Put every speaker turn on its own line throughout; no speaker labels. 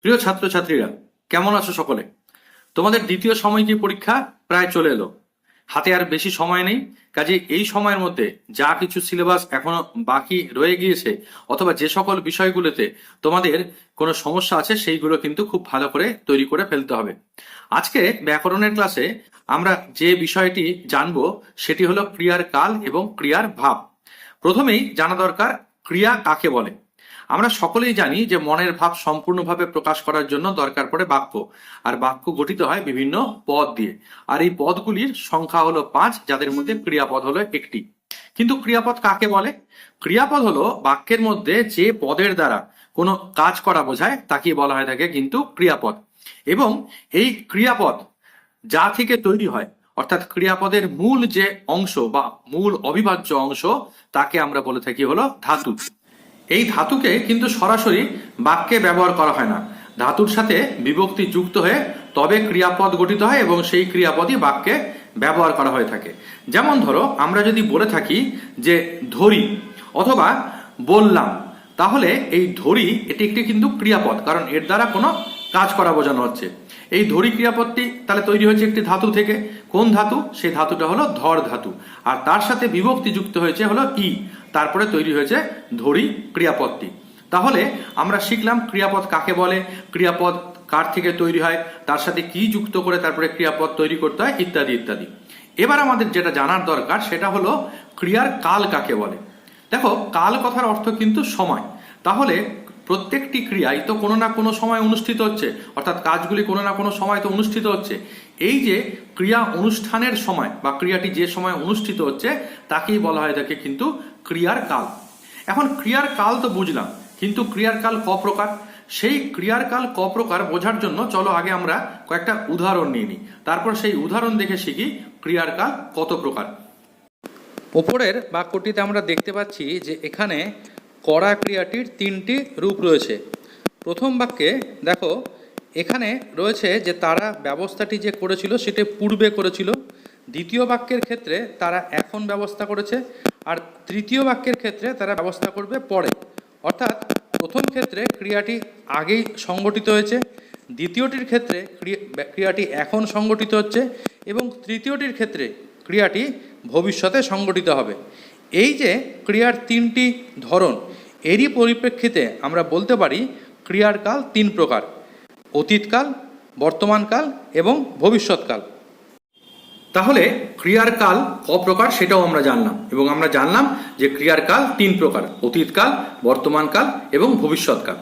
প্রিয় ছাত্রছাত্রীরা, কেমন আছো সকলে? তোমাদের দ্বিতীয় সাময়িকী পরীক্ষা প্রায় চলে এলো। হাতে আর বেশি সময় নেই। কাজে এই সময়ের মধ্যে যা কিছু সিলেবাস এখনো বাকি রয়ে গিয়েছে, অথবা যে সকল বিষয়গুলোতে তোমাদের কোনো সমস্যা আছে, সেইগুলো কিন্তু খুব ভালো করে তৈরি করে ফেলতে হবে। আজকে ব্যাকরণের ক্লাসে আমরা যে বিষয়টি জানবো সেটি হলো ক্রিয়ার কাল এবং ক্রিয়ার ভাব। প্রথমেই জানা দরকার ক্রিয়া কাকে বলে। আমরা সকলেই জানি যে মনের ভাব সম্পূর্ণভাবে প্রকাশ করার জন্য দরকার পড়ে বাক্য। আর বাক্য গঠিত হয় বিভিন্ন পদ দিয়ে। আর এই পদগুলির সংখ্যা হলো 5, যাদের মধ্যে ক্রিয়াপদ হলো একটি। কিন্তু ক্রিয়াপদ কাকে বলে? ক্রিয়াপদ হলো বাক্যের মধ্যে যে পদের দ্বারা কোনো কাজ করা বোঝায় তাকে বলা হয়ে থাকে কিন্তু ক্রিয়াপদ। এবং এই ক্রিয়াপদ যা থেকে তৈরি হয়, অর্থাৎ ক্রিয়াপদের মূল যে অংশ বা মূল অবিভাজ্য অংশ, তাকে আমরা বলে থাকি হলো ধাতু। এই ধাতুকে কিন্তু সরাসরি বাক্যে ব্যবহার করা হয় না। ধাতুর সাথে বিভক্তি যুক্ত হয়ে তবে ক্রিয়াপদ গঠিত হয় এবং সেই ক্রিয়াপদই বাক্যে ব্যবহার করা হয়ে থাকে। যেমন ধরো, আমরা যদি বলে থাকি যে ধরি অথবা বললাম, তাহলে এই ধরি এটি একটি কিন্তু ক্রিয়াপদ, কারণ এর দ্বারা কোনো কাজ করা বোঝানো হচ্ছে। এই ধরি ক্রিয়াপদটি তাহলে তৈরি হয়েছে একটি ধাতু থেকে। কোন ধাতু? সেই ধাতুটা হলো ধর ধাতু। আর তার সাথে বিভক্তি যুক্ত হয়েছে হলো ই, তারপরে তৈরি হয়েছে ধরি ক্রিয়াপদটি। তাহলে আমরা শিখলাম ক্রিয়াপদ কাকে বলে, ক্রিয়াপদ কার থেকে তৈরি হয়, তার সাথে কি যুক্ত করে তারপরে ক্রিয়াপদ তৈরি করতে হয়, ইত্যাদি ইত্যাদি। এবার আমাদের যেটা জানার দরকার সেটা হলো ক্রিয়ার কাল কাকে বলে। দেখো, কাল কথার অর্থ কিন্তু সময়। তাহলে প্রত্যেকটি ক্রিয়াই তো কোনো না কোনো সময় অনুষ্ঠিত হচ্ছে, অর্থাৎ কাজগুলি কোনো না কোনো সময় তো অনুষ্ঠিত হচ্ছে। এই যে ক্রিয়া অনুষ্ঠানের সময় বা ক্রিয়াটি যে সময় অনুষ্ঠিত হচ্ছে, তাকেই বলা হয় থাকে কিন্তু ক্রিয়ার কাল। এখন ক্রিয়ার কাল তো বুঝলাম, কিন্তু ক্রিয়ার কাল ক প্রকার? সেই ক্রিয়ার কাল ক প্রকার বোঝার জন্য চলো আগে আমরা কয়েকটা উদাহরণ নিয়ে নিই, তারপর সেই উদাহরণ দেখে শিখি ক্রিয়ার কাল কত প্রকার। ওপরের বাক্যটিতে আমরা দেখতে পাচ্ছি যে এখানে করা ক্রিয়াটির 3টি রূপ রয়েছে। প্রথম বাক্যে দেখো, এখানে রয়েছে যে তারা ব্যবস্থাটি যে করেছিল সেটি পূর্বে করেছিল। দ্বিতীয় বাক্যের ক্ষেত্রে তারা এখন ব্যবস্থা করেছে, আর তৃতীয় বাক্যের ক্ষেত্রে তারা ব্যবস্থা করবে পরে। অর্থাৎ প্রথম ক্ষেত্রে ক্রিয়াটি আগেই সংগঠিত হয়েছে, দ্বিতীয়টির ক্ষেত্রে ক্রিয়াটি এখন সংগঠিত হচ্ছে, এবং তৃতীয়টির ক্ষেত্রে ক্রিয়াটি ভবিষ্যতে সংগঠিত হবে। এই যে ক্রিয়ার 3টি ধরন, এরই পরিপ্রেক্ষিতে আমরা বলতে পারি ক্রিয়ার কাল 3 প্রকার: অতীতকাল, বর্তমানকাল এবং ভবিষ্যৎকাল। তাহলে ক্রিয়ার কাল ক প্রকার সেটাও আমরা জানলাম, এবং আমরা জানলাম যে ক্রিয়ার কাল 3 প্রকার: অতীতকাল, বর্তমানকাল এবং ভবিষ্যৎকাল।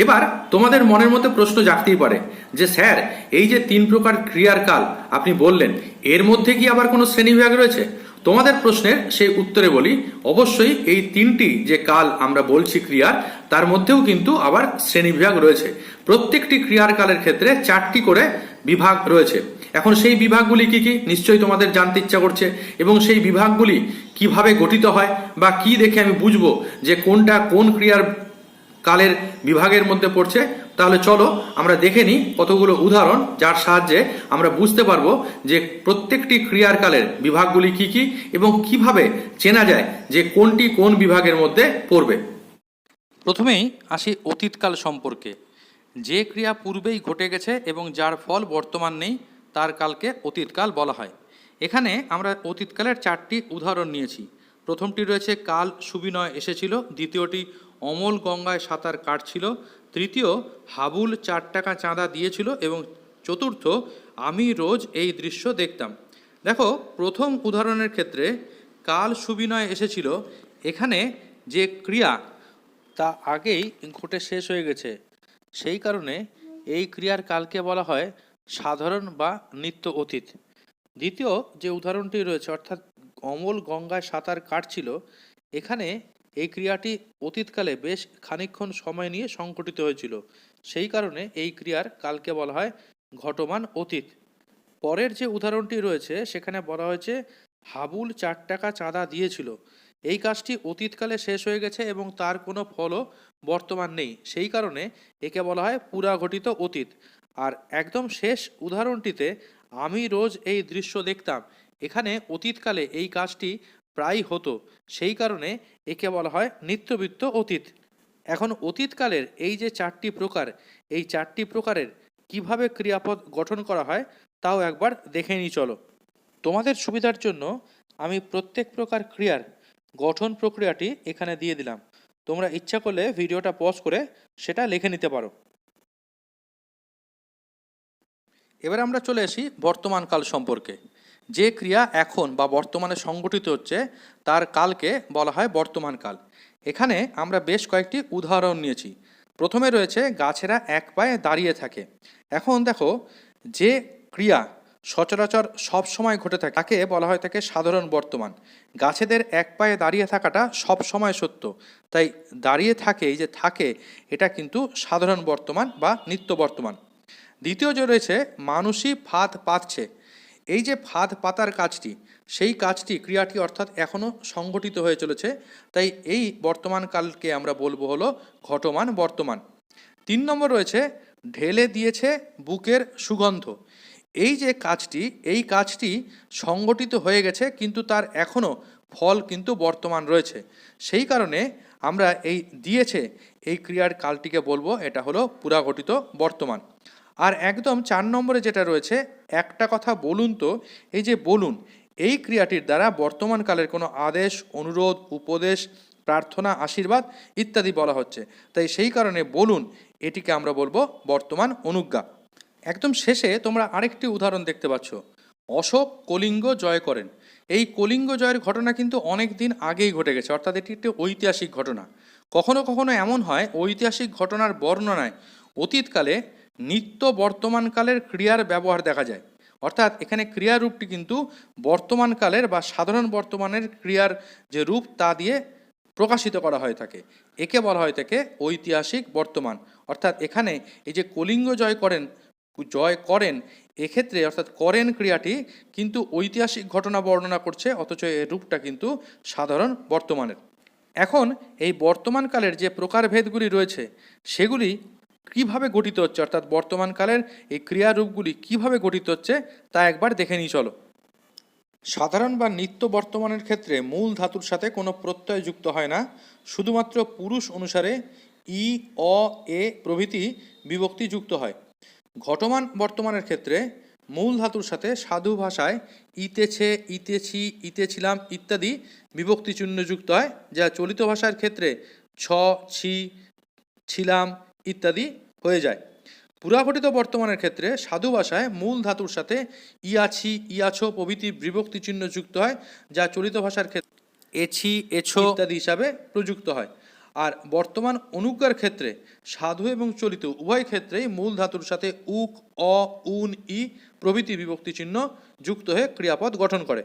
এবার তোমাদের মনের মধ্যে প্রশ্ন জাগতেই পারে যে স্যার, এই যে 3 প্রকার ক্রিয়ার কাল আপনি বললেন, এর মধ্যে কি আবার কোনো শ্রেণীবিভাগ রয়েছে? তোমাদের প্রশ্নের সেই উত্তরে বলি, অবশ্যই এই 3টি যে কাল আমরা বলছি ক্রিয়ার, তার মধ্যেও কিন্তু আবার শ্রেণীবিভাগ রয়েছে। প্রত্যেকটি ক্রিয়ার কালের ক্ষেত্রে 4টি করে বিভাগ রয়েছে। এখন সেই বিভাগগুলি কি কি নিশ্চয়ই তোমাদের জানতে ইচ্ছা করছে, এবং সেই বিভাগগুলি কিভাবে গঠিত হয় বা কি দেখে আমি বুঝবো যে কোনটা কোন ক্রিয়ার কালের বিভাগের মধ্যে পড়ছে। তাহলে চলো আমরা দেখে নিই কতগুলো উদাহরণ, যার সাহায্যে আমরা বুঝতে পারবো যে প্রত্যেকটি ক্রিয়ার কালের বিভাগগুলি কি কি এবং কিভাবে চেনা যায় যে কোনটি কোন বিভাগের মধ্যে পড়বে। প্রথমেই আসি অতীতকাল সম্পর্কে। যে ক্রিয়া পূর্বেই ঘটে গেছে এবং যার ফল বর্তমান নেই, তার কালকে অতীতকাল বলা হয়। এখানে আমরা অতীতকালের 4টি উদাহরণ নিয়েছি। প্রথমটি রয়েছে কাল সুবিনয় এসেছিল, দ্বিতীয়টি অমল গঙ্গায় সাঁতার কাটছিল, তৃতীয় হাবুল 4 টাকা চাঁদা দিয়েছিল, এবং চতুর্থ আমি রোজ এই দৃশ্য দেখতাম। দেখো, প্রথম উদাহরণের ক্ষেত্রে কাল সুবিনয় এসেছিল, এখানে যে ক্রিয়া তা আগেই ঘটে শেষ হয়ে গেছে, সেই কারণে এই ক্রিয়ার কালকে বলা হয় সাধারণ বা নিত্য অতীত। দ্বিতীয় যে উদাহরণটি রয়েছে, অর্থাৎ অমল গঙ্গায় সাঁতার কাটছিল, এখানে এই ক্রিয়াটি অতীতকালে বেশ খানিকক্ষণ সময় নিয়ে সংঘটিত হয়েছিল, সেই কারণে এই ক্রিয়ার কালকে বলা হয় ঘটমান অতীত। পরের যে উদাহরণটি রয়েছে সেখানে বলা হয়েছে হাবুল 4 টাকা চাঁদা দিয়েছিল, এই কাজটি অতীতকালে শেষ হয়ে গেছে এবং তার কোনো ফলও বর্তমান নেই, সেই কারণে একে বলা হয় পুরাঘটিত অতীত। আর একদম শেষ উদাহরণটিতে আমি রোজ এই দৃশ্য দেখতাম, এখানে অতীতকালে এই কাজটি প্রায় হতো, সেই কারণে একে বলা হয় নিত্যবৃত্ত অতীত। এখন অতীতকালের এই যে চারটি প্রকার, এই চারটি প্রকারের কিভাবে ক্রিয়াপদ গঠন করা হয় তাও একবার দেখে নিই চলো। তোমাদের সুবিধার জন্য আমি প্রত্যেক প্রকার ক্রিয়ার গঠন প্রক্রিয়াটি এখানে দিয়ে দিলাম। তোমরা ইচ্ছা করলে ভিডিওটা পজ করে সেটা লিখে নিতে পারো। এবার আমরা চলে আসি বর্তমানকাল সম্পর্কে। যে ক্রিয়া এখন বা বর্তমানে সংগঠিত হচ্ছে তার কালকে বলা হয় বর্তমানকাল। এখানে আমরা বেশ কয়েকটি উদাহরণ নিয়েছি। প্রথমে রয়েছে গাছেরা এক পায়ে দাঁড়িয়ে থাকে। এখন দেখো, যে ক্রিয়া সচরাচর সব সময় ঘটে থাকে তাকে বলা হয় থাকে সাধারণ বর্তমান। গাছেদের এক পায়ে দাঁড়িয়ে থাকাটা সব সময় সত্য, তাই দাঁড়িয়ে থাকে, এই যে থাকে, এটা কিন্তু সাধারণ বর্তমান বা নিত্য বর্তমান। দ্বিতীয় যে রয়েছে মানুষই ফাঁদ পাতছে। এই যে ফাঁদ পাতার কাজটি, সেই কাজটি ক্রিয়াটি অর্থাৎ এখনও সংগঠিত হয়ে চলেছে, তাই এই বর্তমানকালকে আমরা বলবো হলো ঘটমান বর্তমান। 3 নম্বর রয়েছে ঢেলে দিয়েছে বুকের সুগন্ধ। এই যে কাজটি, এই কাজটি সংগঠিত হয়ে গেছে কিন্তু তার এখনও ফল কিন্তু বর্তমান রয়েছে। সেই কারণে আমরা এই দিয়েছে এই ক্রিয়ার কালটিকে বলবো এটা হলো পুরাঘটিত বর্তমান। আর একদম 4 নম্বরে যেটা রয়েছে একটা কথা বলুন তো, এই যে বলুন, এই ক্রিয়াটির দ্বারা বর্তমান কালের কোনো আদেশ, অনুরোধ, উপদেশ, প্রার্থনা, আশীর্বাদ ইত্যাদি বলা হচ্ছে, তাই সেই কারণে বলুন এটিকে আমরা বলবো বর্তমান অনুজ্ঞা। একদম শেষে তোমরা আরেকটি উদাহরণ দেখতে পাচ্ছ, অশোক কলিঙ্গ জয় করেন। এই কলিঙ্গ জয়ের ঘটনা কিন্তু অনেক দিন আগেই ঘটে গেছে, অর্থাৎ এটি একটি ঐতিহাসিক ঘটনা। কখনো কখনো এমন হয় ঐতিহাসিক ঘটনার বর্ণনায় অতীতকালে নিত্য বর্তমানকালের ক্রিয়ার ব্যবহার দেখা যায়, অর্থাৎ এখানে ক্রিয়ারূপটি কিন্তু বর্তমানকালের বা সাধারণ বর্তমানের ক্রিয়ার যে রূপ তা দিয়ে প্রকাশিত করা হয়ে থাকে। একে বলা হয় থাকে ঐতিহাসিক বর্তমান। অর্থাৎ এখানে এই যে কলিঙ্গ জয় করেন এক্ষেত্রে অর্থাৎ করেন ক্রিয়াটি কিন্তু ঐতিহাসিক ঘটনা বর্ণনা করছে, অথচ এর রূপটা কিন্তু সাধারণ বর্তমানের। এখন এই বর্তমানকালের যে প্রকারভেদগুলি রয়েছে সেগুলি কিভাবে গঠিত হচ্ছে, অর্থাৎ বর্তমানকালের এই ক্রিয়ারূপগুলি কিভাবে গঠিত হচ্ছে তা একবার দেখে নিই চলো। সাধারণ বা নিত্য বর্তমানের ক্ষেত্রে মূল ধাতুর সাথে কোনো প্রত্যয় যুক্ত হয় না, শুধুমাত্র পুরুষ অনুসারে ই, অ, এ প্রভৃতি বিভক্তি যুক্ত হয়। ঘটমান বর্তমানের ক্ষেত্রে মূল ধাতুর সাথে সাধু ভাষায় ইতেছে, ইতেছি, ইতেছিলাম ইত্যাদি বিভক্তি চিহ্ন যুক্ত হয়, যা চলিত ভাষার ক্ষেত্রে ছ, ছি, ছিলাম ইত্যাদি হয়ে যায়। পুরাঘটিত বর্তমানের ক্ষেত্রে সাধু ভাষায় মূল ধাতুর সাথে ইয়াছি, ইয়াছো প্রভৃতি বিভক্তি চিহ্ন যুক্ত হয়, যা চলিত ভাষার ক্ষেত্রে এছি, এছো ইত্যাদি হিসাবে প্রযুক্ত হয়। আর বর্তমান অনুজ্ঞার ক্ষেত্রে সাধু এবং চলিত উভয় ক্ষেত্রেই মূল ধাতুর সাথে উক, অ, উন, ই প্রভৃতি বিভক্তি চিহ্ন যুক্ত হয়ে ক্রিয়াপদ গঠন করে।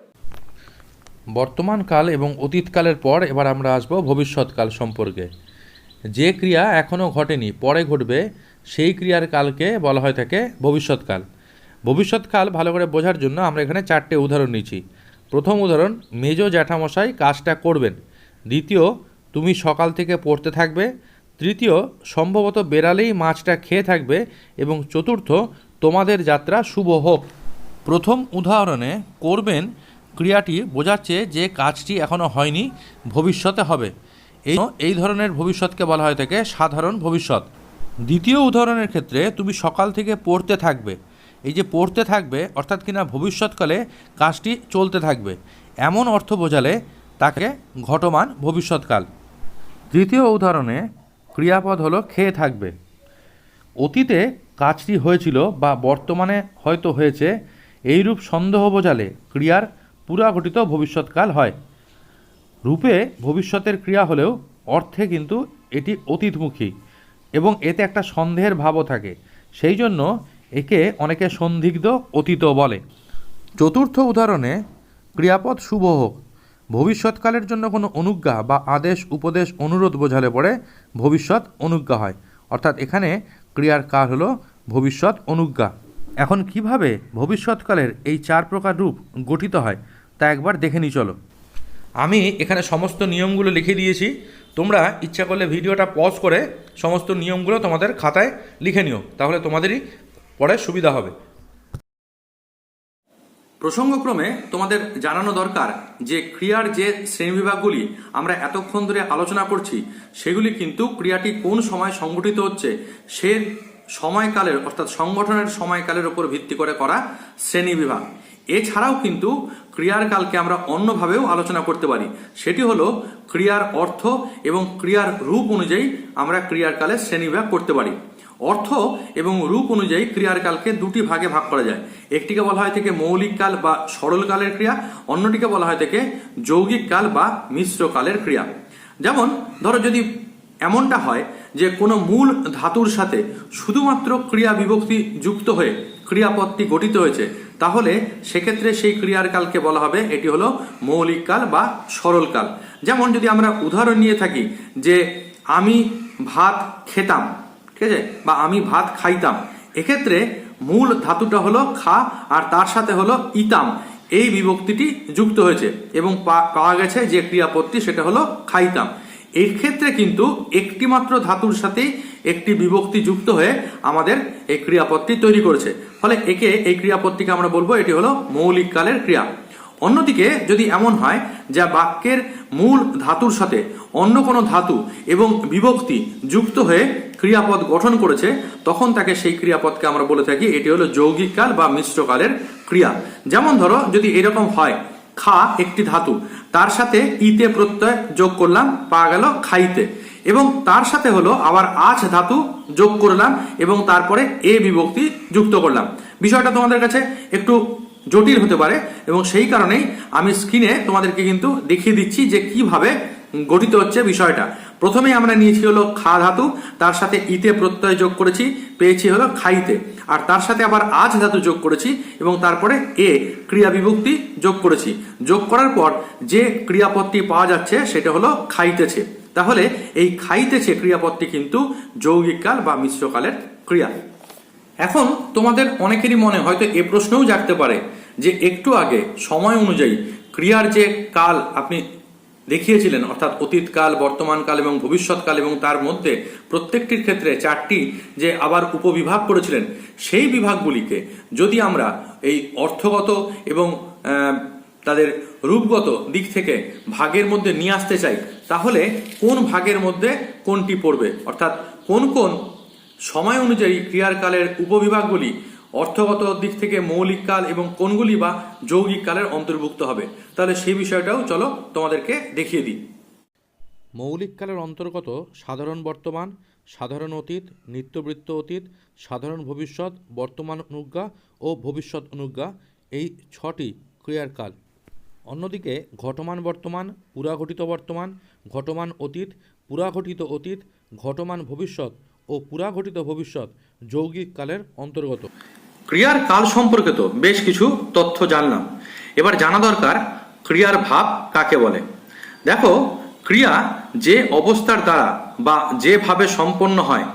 বর্তমানকাল এবং অতীতকালের পর এবার আমরা আসবো ভবিষ্যৎকাল সম্পর্কে। যে ক্রিয়া এখনও ঘটেনি, পরে ঘটবে, সেই ক্রিয়ার কালকে বলা হয় থাকে ভবিষ্যৎকাল। ভবিষ্যৎকাল ভালো করে বোঝার জন্য আমরা এখানে 4টে উদাহরণ নিচ্ছি। প্রথম উদাহরণ, মেজ জ্যাঠামশাই কাজটা করবেন। দ্বিতীয়, তুমি সকাল থেকে পড়তে থাকবে। তৃতীয়, সম্ভবত বেড়ালেই মাছটা খেয়ে থাকবে। এবং চতুর্থ, তোমাদের যাত্রা শুভ হোক। প্রথম উদাহরণে করবেন ক্রিয়াটি বোঝাচ্ছে যে কাজটি এখনও হয়নি, ভবিষ্যতে হবে। এই ধরনের ভবিষ্যৎকে বলা হয় থাকে সাধারণ ভবিষ্যৎ। দ্বিতীয় উদাহরণের ক্ষেত্রে তুমি সকাল থেকে পড়তে থাকবে। এই যে পড়তে থাকবে অর্থাৎ কিনা ভবিষ্যৎকালে কাজটি চলতে থাকবে, এমন অর্থ বোঝালে তাকে ঘটমান ভবিষ্যৎকাল। তৃতীয় উদাহরণে ক্রিয়াপদ হলো খেয়ে থাকবে। অতীতে কাজটি হয়েছিল বা বর্তমানে হয়তো হয়েছে, এইরূপ সন্দেহ বোঝালে ক্রিয়ার পুরাঘটিত ভবিষ্যৎকাল হয়। রূপে ভবিষ্যতের ক্রিয়া হলেও অর্থে কিন্তু এটি অতীতমুখী এবং এতে একটা সন্দেহের ভাবও থাকে, সেই জন্য একে অনেকে সন্দিগ্ধ অতীত বলে। চতুর্থ উদাহরণে ক্রিয়াপদ শুভ হোক। ভবিষ্যৎকালের জন্য কোনো অনুজ্ঞা বা আদেশ, উপদেশ, অনুরোধ বোঝালে পরে ভবিষ্যৎ অনুজ্ঞা হয়, অর্থাৎ এখানে ক্রিয়ার কাল হলো ভবিষ্যৎ অনুজ্ঞা। এখন কিভাবে ভবিষ্যৎকালের এই 4 প্রকার রূপ গঠিত হয় তা একবার দেখে নিই চলো। আমি এখানে সমস্ত নিয়মগুলো লিখে দিয়েছি, তোমরা ইচ্ছা করলে ভিডিওটা পজ করে সমস্ত নিয়মগুলো তোমাদের খাতায় লিখে নিও, তাহলে তোমাদেরই পরে সুবিধা হবে। প্রসঙ্গক্রমে তোমাদের জানানো দরকার যে ক্রিয়ার যে শ্রেণীবিভাগগুলি আমরা এতক্ষণ ধরে আলোচনা করছি সেগুলি কিন্তু ক্রিয়াটি কোন সময় সংগঠিত হচ্ছে সে সময়কালের অর্থাৎ সংগঠনের সময়কালের উপর ভিত্তি করে করা শ্রেণীবিভাগ। এছাড়াও কিন্তু ক্রিয়ার কালকে আমরা অন্যভাবেও আলোচনা করতে পারি, সেটি হলো ক্রিয়ার অর্থ এবং ক্রিয়ার রূপ অনুযায়ী আমরা ক্রিয়ার কালের শ্রেণীবিভাগ করতে পারি। অর্থ এবং রূপ অনুযায়ী ক্রিয়ার কালকে দুটি ভাগে ভাগ করা যায়। একটিকে বলা হয় থেকে মৌলিক কাল বা সরল কালের ক্রিয়া, অন্যটিকে বলা হয় থেকে যৌগিক কাল বা মিশ্র কালের ক্রিয়া। যেমন ধরো যদি এমনটা হয় যে কোনো মূল ধাতুর সাথে শুধুমাত্র ক্রিয়া বিভক্তি যুক্ত হয়ে ক্রিয়াপদটি গঠিত হয়েছে, তাহলে সেক্ষেত্রে সেই ক্রিয়ার কালকে বলা হবে এটি হলো মৌলিক কাল বা সরল কাল। যেমন যদি আমরা উদাহরণ নিয়ে থাকি যে আমি ভাত খেতাম, ঠিক আছে, বা আমি ভাত খাইতাম, এক্ষেত্রে মূল ধাতুটা হলো খা আর তার সাথে হলো ইতাম, এই বিভক্তিটি যুক্ত হয়েছে এবং পাওয়া গেছে যে ক্রিয়াপদটি সেটা হলো খাইতাম। এই ক্ষেত্রে কিন্তু একটি মাত্র ধাতুর সাথেই একটি বিভক্তি যুক্ত হয়ে আমাদের এই ক্রিয়াপদটি তৈরি করেছে, ফলে এই ক্রিয়াপদটিকে আমরা বলবো এটি হলো মৌলিক কালের ক্রিয়া। অন্যদিকে যদি এমন হয় যা বাক্যের মূল ধাতুর সাথে অন্য কোনো ধাতু এবং বিভক্তি যুক্ত হয়ে ক্রিয়াপদ গঠন করেছে, তখন তাকে সেই ক্রিয়াপদকে আমরা বলে থাকি এটি হলো যৌগিক কাল বা মিশ্র কালের ক্রিয়া। যেমন ধরো যদি এরকম হয় খা একটি ধাতু, তার সাথে ইতে প্রত্যয় যোগ করলাম, পাওয়া গেল খাইতে, এবং তার সাথে হলো আবার আচ ধাতু যোগ করলাম এবং তারপরে এ বিভক্তি যুক্ত করলাম। বিষয়টা তোমাদের কাছে একটু জটিল হতে পারে এবং সেই কারণেই আমি স্ক্রিনে তোমাদেরকে কিন্তু দেখিয়ে দিচ্ছি যে কিভাবে গঠিত হচ্ছে বিষয়টা। প্রথমে আমরা নিয়েছি হলো খা ধাতু, তার সাথে ইতে প্রত্যয় যোগ করেছি, পেয়েছি হলো খাইতে, আর তার সাথে আবার আজ ধাতু যোগ করেছি এবং তারপরে এ ক্রিয়া বিভক্তি যোগ করেছি। যোগ করার পর যে ক্রিয়াপদটি পাওয়া যাচ্ছে সেটা হলো খাইতেছে। তাহলে এই খাইতেছে ক্রিয়াপদটি কিন্তু যৌগিক কাল বা মিশ্র কালের ক্রিয়া। এখন তোমাদের অনেকেরই মনে হয়তো এ প্রশ্নও জাগতে পারে যে একটু আগে সময় অনুযায়ী ক্রিয়ার যে কাল আপনি দেখিয়েছিলেন, অর্থাৎ অতীতকাল, বর্তমানকাল এবং ভবিষ্যৎকাল, এবং তার মধ্যে প্রত্যেকটির ক্ষেত্রে চারটি যে আবার উপবিভাগ করেছিলেন, সেই বিভাগগুলিকে যদি আমরা এই অর্থগত এবং তাদের রূপগত দিক থেকে ভাগের মধ্যে নিয়ে আসতে চাই, তাহলে কোন ভাগের মধ্যে কোনটি পড়বে, অর্থাৎ কোন কোন সময় অনুযায়ী ক্রিয়ার কালের উপবিভাগগুলি অর্থগত দিক থেকে মৌলিক কাল এবং কোনগুলি বা যৌগিক কালের অন্তর্ভুক্ত হবে, তাহলে সেই বিষয়টাও চলো তোমাদেরকে দেখিয়ে দিই।
মৌলিক কালের অন্তর্গত সাধারণ বর্তমান, সাধারণ অতীত, নিত্যবৃত্ত অতীত, সাধারণ ভবিষ্যৎ, বর্তমান অনুজ্ঞা ও ভবিষ্যৎ অনুজ্ঞা, এই ছটি ক্রিয়ার কাল। অন্যদিকে ঘটমান বর্তমান, পুরাঘটিত বর্তমান, ঘটমান অতীত, পুরাঘটিত অতীত, ঘটমান ভবিষ্যৎ ও পুরাঘটিত ভবিষ্যৎ যৌগিক কালের অন্তর্গত।
ক্রিয়ার কাল সম্পর্কিত বেশ কিছু তথ্য জানলাম, এবার জানা দরকার ক্রিয়ার ভাব কাকে বলে। দেখো, ক্রিয়া যে অবস্থার দ্বারা বা যেভাবে সম্পন্ন হয়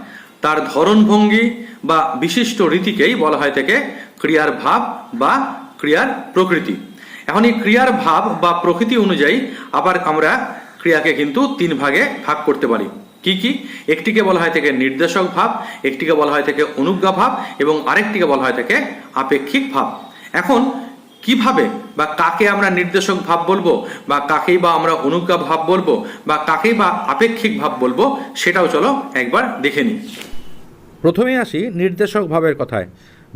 তার ধরনভঙ্গি বা বিশিষ্ট রীতিকেই বলা হয় থেকে ক্রিয়ার ভাব বা ক্রিয়ার প্রকৃতি। এখন এই ক্রিয়ার ভাব বা প্রকৃতি অনুযায়ী আবার আমরা ক্রিয়াকে কিন্তু তিন ভাগে ভাগ করতে পারি। কি কি? একটিকে বলা হয় থেকে নির্দেশক ভাব, একটিকে বলা হয় থেকে অনুজ্ঞা ভাব এবং আরেকটিকে বলা হয় থেকে আপেক্ষিক ভাব। এখন কিভাবে বা কাকে আমরা নির্দেশক ভাব বলবো বা কাকেই বা আমরা অনুজ্ঞা ভাব বলবো বা কাকেই বা আপেক্ষিক ভাব বলবো, সেটাও চলো একবার দেখে নিই।
প্রথমেই আসি নির্দেশক ভাবের কথায়।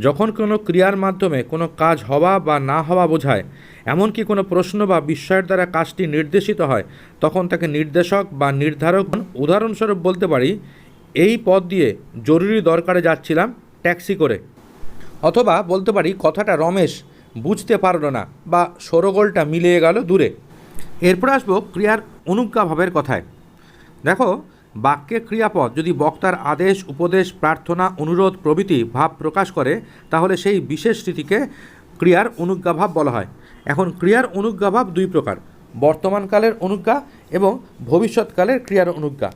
যখন কোনো ক্রিয়ার মাধ্যমে কোনো কাজ হওয়া বা না হওয়া বোঝায়, এমনকি কোনো প্রশ্ন বা বিস্ময়ের দ্বারা কাজটি নির্দেশিত হয়, তখন তাকে নির্দেশক বা নির্ধারক। উদাহরণস্বরূপ বলতে পারি, এই পথ দিয়ে জরুরি দরকারে যাচ্ছিলাম ট্যাক্সি করে। অথবা বলতে পারি, কথাটা রমেশ বুঝতে পারল না বা শোরগোলটা মিলিয়ে গেল দূরে। এরপর আসবো ক্রিয়ার অনুজ্ঞা ভাবের কথায়। দেখো, বাক্যে ক্রিয়াপদ যদি বক্তার আদেশ, উপদেশ, প্রার্থনা, অনুরোধ প্রভৃতি ভাব প্রকাশ করে, তাহলে সেই বিশেষ রীতিকে ক্রিয়ার অনুজ্ঞাভাব বলা হয়। এখন ক্রিয়ার অনুজ্ঞাভাব দুই প্রকার, বর্তমানকালের অনুজ্ঞা এবং ভবিষ্যৎকালের ক্রিয়ার অনুজ্ঞা।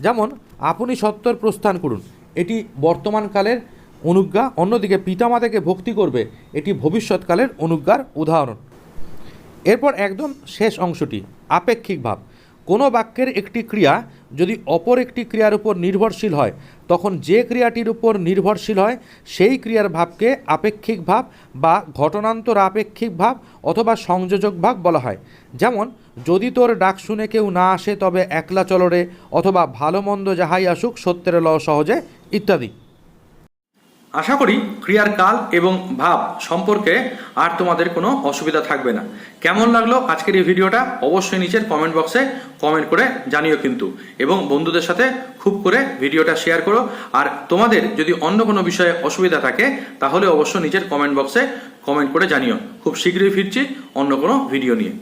যেমন আপনি সত্বর প্রস্থান করুন, এটি বর্তমানকালের অনুজ্ঞা। অন্যদিকে পিতামাতাকে ভক্তি করবে, এটি ভবিষ্যৎকালের অনুজ্ঞার উদাহরণ। এরপর একদম শেষ অংশটি আপেক্ষিক ভাব। কোনো বাক্যের একটি ক্রিয়া যদি অপর একটি ক্রিয়ার উপর নির্ভরশীল হয় তখন যে ক্রিয়াটির উপর নির্ভরশীল হয় সেই ক্রিয়ার ভাবকে আপেক্ষিক ভাব বা ঘটনান্তর আপেক্ষিক ভাব অথবা সংযোজক ভাব বলা হয়। যেমন, যদি তোর ডাক শুনে কেউ না আসে তবে একলা চলরে, অথবা ভালো মন্দ যাহাই আসুক সত্যের ল সহজে, ইত্যাদি।
আশা করি ক্রিয়ার কাল এবং ভাব সম্পর্কে আর তোমাদের কোনো অসুবিধা থাকবে না। কেমন লাগলো আজকের এই ভিডিওটা অবশ্যই নিচের কমেন্ট বক্সে কমেন্ট করে জানিও কিন্তু, এবং বন্ধুদের সাথে খুব করে ভিডিওটা শেয়ার করো। আর তোমাদের যদি অন্য কোনো বিষয়ে অসুবিধা থাকে তাহলে অবশ্যই নিচের কমেন্ট বক্সে কমেন্ট করে জানিও। খুব শীঘ্রই ফিরছি অন্য কোনো ভিডিও নিয়ে।